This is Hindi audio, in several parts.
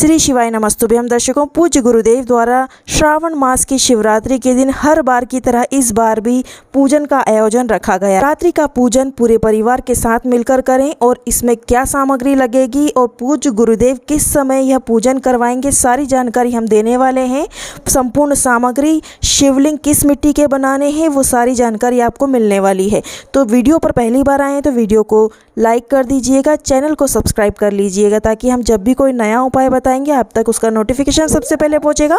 श्री शिवाय नमस्तुभ्यम दर्शकों, पूज्य गुरुदेव द्वारा श्रावण मास की शिवरात्रि के दिन हर बार की तरह इस बार भी पूजन का आयोजन रखा गया। रात्रि का पूजन पूरे परिवार के साथ मिलकर करें और इसमें क्या सामग्री लगेगी और पूज्य गुरुदेव किस समय यह पूजन करवाएंगे, सारी जानकारी हम देने वाले हैं। संपूर्ण सामग्री, शिवलिंग किस मिट्टी के बनाने हैं, वो सारी जानकारी आपको मिलने वाली है। तो वीडियो पर पहली बार आए तो वीडियो को लाइक कर दीजिएगा, चैनल को सब्सक्राइब कर लीजिएगा ताकि हम जब भी कोई नया उपाय बताएंगे आप तक उसका नोटिफिकेशन सबसे पहले पहुंचेगा।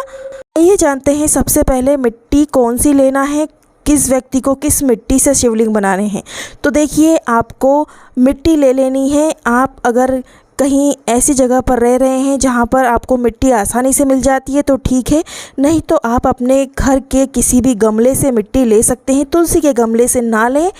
ये जानते हैं सबसे पहले मिट्टी कौन सी लेना है, किस व्यक्ति को किस मिट्टी से शिवलिंग बनाने हैं। तो देखिए, आपको मिट्टी ले लेनी है। आप अगर कहीं ऐसी जगह पर रह रहे हैं जहाँ पर आपको मिट्टी आसानी से मिल जाती है तो ठीक है, नहीं तो आप अपने घर के किसी भी गमले से मिट्टी ले सकते हैं। तुलसी के गमले से ना लें,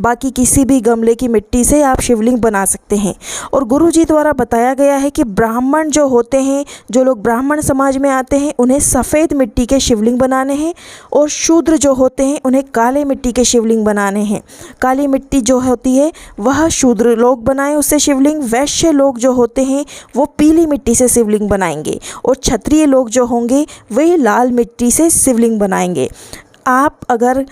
बाकी किसी भी गमले की मिट्टी से आप शिवलिंग बना सकते हैं। और गुरुजी द्वारा बताया गया है कि ब्राह्मण जो होते हैं, जो लोग ब्राह्मण समाज में आते हैं, उन्हें सफ़ेद मिट्टी के शिवलिंग बनाने हैं और शूद्र जो होते हैं उन्हें काले मिट्टी के शिवलिंग बनाने हैं। काली मिट्टी जो होती है वह शूद्र लोग बनाएं उससे शिवलिंग, वैश्य लोग जो होते हैं वो पीली मिट्टी से शिवलिंग बनाएंगे और क्षत्रिय लोग जो होंगे वे लाल मिट्टी से शिवलिंग बनाएंगे। आप अगर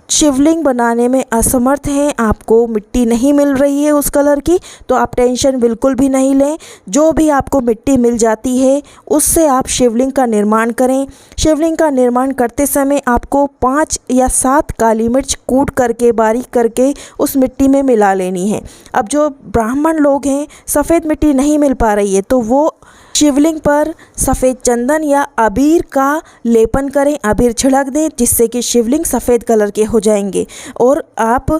शिवलिंग बनाने में असमर्थ हैं, आपको मिट्टी नहीं मिल रही है उस कलर की, तो आप टेंशन बिल्कुल भी नहीं लें। जो भी आपको मिट्टी मिल जाती है उससे आप शिवलिंग का निर्माण करें। शिवलिंग का निर्माण करते समय आपको 5 या 7 काली मिर्च कूट करके, बारीक करके उस मिट्टी में मिला लेनी है। अब जो ब्राह्मण लोग हैं, सफ़ेद मिट्टी नहीं मिल पा रही है तो वो शिवलिंग पर सफ़ेद चंदन या अबीर का लेपन करें, अबीर छिड़क दें जिससे कि शिवलिंग सफ़ेद कलर के हो जाएंगे और आप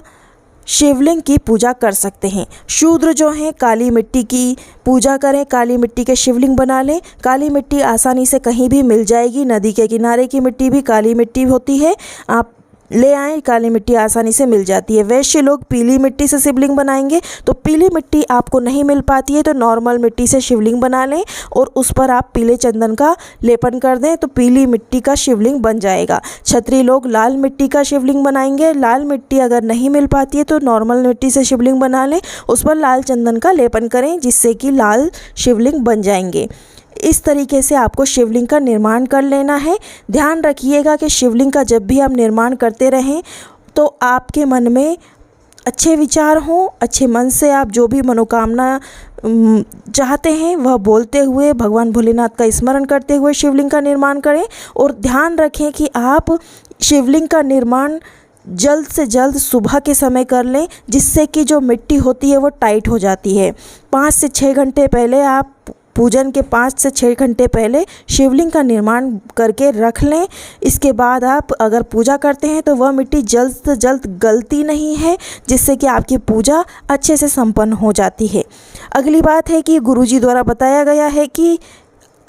शिवलिंग की पूजा कर सकते हैं। शूद्र जो हैं काली मिट्टी की पूजा करें, काली मिट्टी के शिवलिंग बना लें। काली मिट्टी आसानी से कहीं भी मिल जाएगी, नदी के किनारे की मिट्टी भी काली मिट्टी होती है, आप ले आएँ, काली मिट्टी आसानी से मिल जाती है। वैश्य लोग पीली मिट्टी से शिवलिंग बनाएंगे, तो पीली मिट्टी आपको नहीं मिल पाती है तो नॉर्मल मिट्टी से शिवलिंग बना लें और उस पर आप पीले चंदन का लेपन कर दें तो पीली मिट्टी का शिवलिंग बन जाएगा। क्षत्रिय लोग लाल मिट्टी का शिवलिंग बनाएंगे। लाल मिट्टी अगर नहीं मिल पाती है तो नॉर्मल मिट्टी से शिवलिंग बना लें, उस पर लाल चंदन का लेपन करें जिससे कि लाल शिवलिंग बन जाएंगे। इस तरीके से आपको शिवलिंग का निर्माण कर लेना है। ध्यान रखिएगा कि शिवलिंग का जब भी आप निर्माण करते रहें तो आपके मन में अच्छे विचार हों, अच्छे मन से आप जो भी मनोकामना चाहते हैं वह बोलते हुए भगवान भोलेनाथ का स्मरण करते हुए शिवलिंग का निर्माण करें। और ध्यान रखें कि आप शिवलिंग का निर्माण जल्द से जल्द सुबह के समय कर लें जिससे कि जो मिट्टी होती है वो टाइट हो जाती है। 5 से 6 घंटे पहले आप पूजन के 5 से 6 घंटे पहले शिवलिंग का निर्माण करके रख लें। इसके बाद आप अगर पूजा करते हैं तो वह मिट्टी जल्द से जल्द गलती नहीं है जिससे कि आपकी पूजा अच्छे से संपन्न हो जाती है। अगली बात है कि गुरुजी द्वारा बताया गया है कि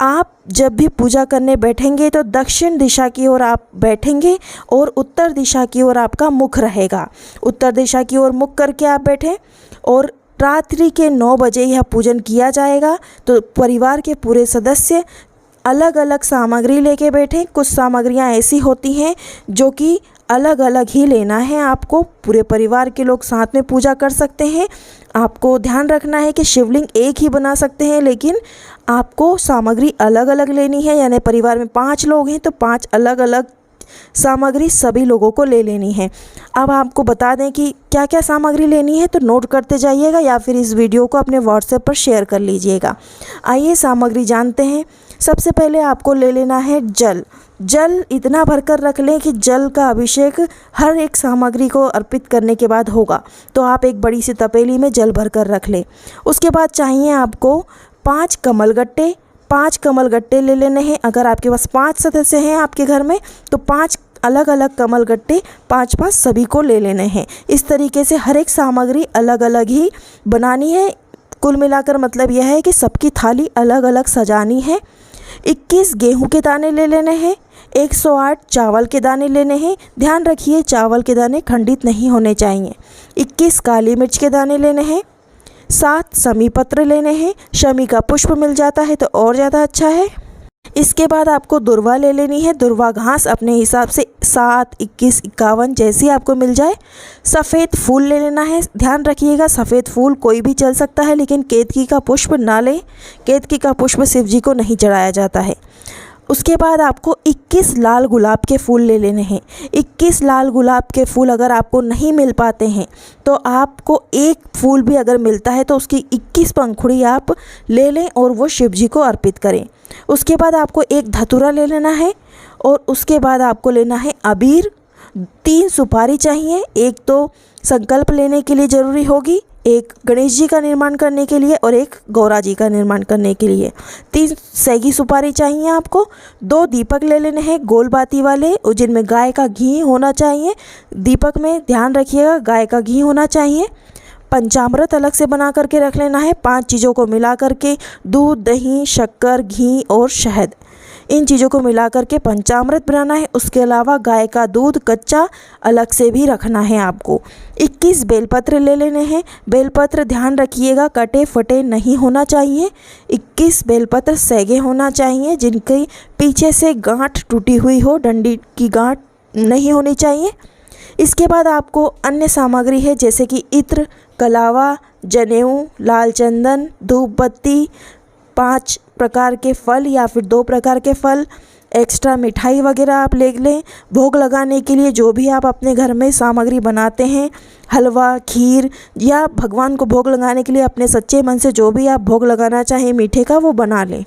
आप जब भी पूजा करने बैठेंगे तो दक्षिण दिशा की ओर आप बैठेंगे और उत्तर दिशा की ओर आपका मुख रहेगा। उत्तर दिशा की ओर मुख करके आप बैठें और रात्रि के 9 बजे यह पूजन किया जाएगा। तो परिवार के पूरे सदस्य अलग अलग सामग्री लेके बैठें। कुछ सामग्रियां ऐसी होती हैं जो कि अलग अलग ही लेना है आपको, पूरे परिवार के लोग साथ में पूजा कर सकते हैं। आपको ध्यान रखना है कि शिवलिंग एक ही बना सकते हैं लेकिन आपको सामग्री अलग अलग लेनी है। यानी परिवार में 5 लोग हैं तो 5 अलग अलग सामग्री सभी लोगों को ले लेनी है। अब आपको बता दें कि क्या क्या सामग्री लेनी है तो नोट करते जाइएगा या फिर इस वीडियो को अपने व्हाट्सएप पर शेयर कर लीजिएगा। आइए सामग्री जानते हैं। सबसे पहले आपको ले लेना है जल। जल इतना भरकर रख लें कि जल का अभिषेक हर एक सामग्री को अर्पित करने के बाद होगा, तो आप एक बड़ी सी तपेली में जल भरकर रख लें। उसके बाद चाहिए आपको 5 कमलगट्टे। 5 कमलगट्टे ले लेने हैं। अगर आपके पास 5 सदस्य हैं आपके घर में तो 5 अलग अलग कमलगट्टे 5-5 सभी को ले लेने हैं। इस तरीके से हर एक सामग्री अलग अलग ही बनानी है। कुल मिलाकर मतलब यह है कि सबकी थाली अलग अलग सजानी है। 21 गेहूं के दाने ले लेने हैं। 108 चावल के दाने लेने हैं। ध्यान रखिए चावल के दाने खंडित नहीं होने चाहिए। 21 काली मिर्च के दाने लेने हैं। 7 शमी पत्र लेने हैं। शमी का पुष्प मिल जाता है तो और ज़्यादा अच्छा है। इसके बाद आपको दुर्वा ले लेनी है। दुर्वा घास अपने हिसाब से 7, 21, 51 जैसी आपको मिल जाए। सफ़ेद फूल ले लेना है। ध्यान रखिएगा सफ़ेद फूल कोई भी चल सकता है, लेकिन केतकी का पुष्प ना लें। केतकी का पुष्प शिव जी को नहीं चढ़ाया जाता है। उसके बाद आपको 21 लाल गुलाब के फूल ले लेने हैं। 21 लाल गुलाब के फूल अगर आपको नहीं मिल पाते हैं तो आपको एक फूल भी अगर मिलता है तो उसकी 21 पंखुड़ी आप ले लें और वो शिव जी को अर्पित करें। उसके बाद आपको एक धतूरा ले लेना है और उसके बाद आपको लेना है अबीर। 3 सुपारी चाहिए। एक तो संकल्प लेने के लिए ज़रूरी होगी, एक गणेश जी का निर्माण करने के लिए और एक गौरा जी का निर्माण करने के लिए। 3 सैगी सुपारी चाहिए आपको। 2 दीपक ले लेने हैं गोल बाती वाले, जिनमें गाय का घी होना चाहिए। दीपक में ध्यान रखिएगा गाय का घी होना चाहिए। पंचामृत अलग से बना करके रख लेना है। 5 चीज़ों को मिला करके, दूध, दही, शक्कर, घी और शहद, इन चीज़ों को मिला करके पंचामृत बनाना है। उसके अलावा गाय का दूध कच्चा अलग से भी रखना है आपको। 21 बेलपत्र ले लेने हैं। बेलपत्र ध्यान रखिएगा कटे फटे नहीं होना चाहिए। 21 बेलपत्र सैगे होना चाहिए, जिनके पीछे से गांठ टूटी हुई हो, डंडी की गांठ नहीं होनी चाहिए। इसके बाद आपको अन्य सामग्री है जैसे कि इत्र, कलावा, जनेऊ, लाल चंदन, धूप बत्ती, 5 प्रकार के फल या फिर 2 प्रकार के फल, एक्स्ट्रा मिठाई वगैरह आप ले लें। भोग लगाने के लिए जो भी आप अपने घर में सामग्री बनाते हैं, हलवा, खीर, या भगवान को भोग लगाने के लिए अपने सच्चे मन से जो भी आप भोग लगाना चाहें मीठे का, वो बना लें।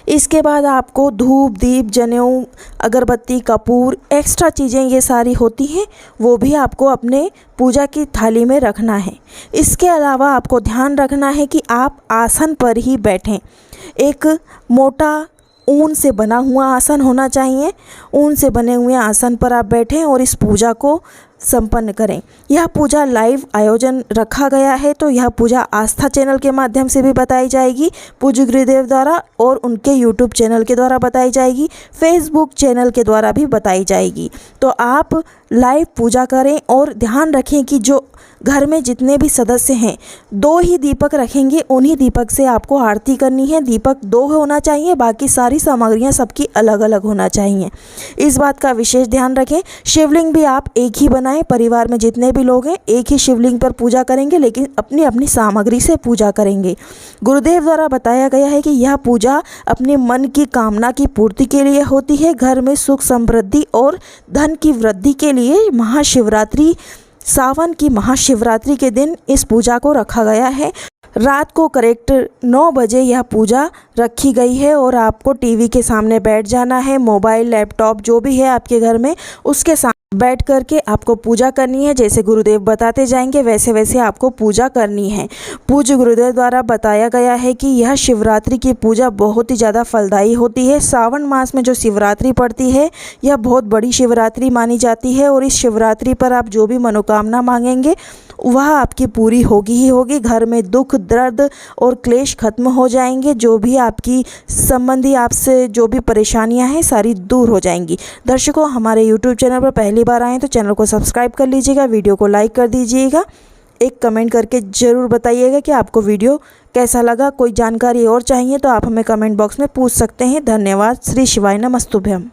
इसके बाद आपको धूप, दीप, जनेऊ, अगरबत्ती, कपूर, एक्स्ट्रा चीज़ें ये सारी होती हैं, वो भी आपको अपने पूजा की थाली में रखना है। इसके अलावा आपको ध्यान रखना है कि आप आसन पर ही बैठें। एक मोटा ऊन से बना हुआ आसन होना चाहिए। ऊन से बने हुए आसन पर आप बैठें और इस पूजा को संपन्न करें। यह पूजा लाइव आयोजन रखा गया है, तो यह पूजा आस्था चैनल के माध्यम से भी बताई जाएगी पूज्य गुरुदेव द्वारा, और उनके यूट्यूब चैनल के द्वारा बताई जाएगी, फेसबुक चैनल के द्वारा भी बताई जाएगी। तो आप लाइव पूजा करें और ध्यान रखें कि जो घर में जितने भी सदस्य हैं 2 ही दीपक रखेंगे, उन्हीं दीपक से आपको आरती करनी है। दीपक 2 होना चाहिए, बाकी सारी सामग्रियां सबकी अलग अलग होना चाहिए। इस बात का विशेष ध्यान रखें। शिवलिंग भी आप एक ही बनाएं। परिवार में जितने भी लोग हैं एक ही शिवलिंग पर पूजा करेंगे, लेकिन अपनी अपनी सामग्री से पूजा करेंगे। गुरुदेव द्वारा बताया गया है कि यह पूजा अपने मन की कामना की पूर्ति के लिए होती है। घर में सुख समृद्धि और धन की वृद्धि के लिए महाशिवरात्रि, सावन की महाशिवरात्रि के दिन इस पूजा को रखा गया है। रात को करेक्ट 9 बजे यह पूजा रखी गई है और आपको टीवी के सामने बैठ जाना है। मोबाइल, लैपटॉप जो भी है आपके घर में, उसके सामने बैठ करके आपको पूजा करनी है। जैसे गुरुदेव बताते जाएंगे वैसे वैसे आपको पूजा करनी है। पूज्य गुरुदेव द्वारा बताया गया है कि यह शिवरात्रि की पूजा बहुत ही ज़्यादा फलदायी होती है। सावन मास में जो शिवरात्रि पड़ती है यह बहुत बड़ी शिवरात्रि मानी जाती है, और इस शिवरात्रि पर आप जो भी मनोकामना मांगेंगे वह आपकी पूरी होगी ही होगी। घर में दुख, दर्द और क्लेश खत्म हो जाएंगे। जो भी आपकी संबंधी आपसे जो भी परेशानियां हैं सारी दूर हो जाएंगी। दर्शकों, हमारे YouTube चैनल पर पहली बार आएँ तो चैनल को सब्सक्राइब कर लीजिएगा, वीडियो को लाइक कर दीजिएगा, एक कमेंट करके ज़रूर बताइएगा कि आपको वीडियो कैसा लगा। कोई जानकारी और चाहिए तो आप हमें कमेंट बॉक्स में पूछ सकते हैं। धन्यवाद। श्री शिवाय नमस्तुभ्यम।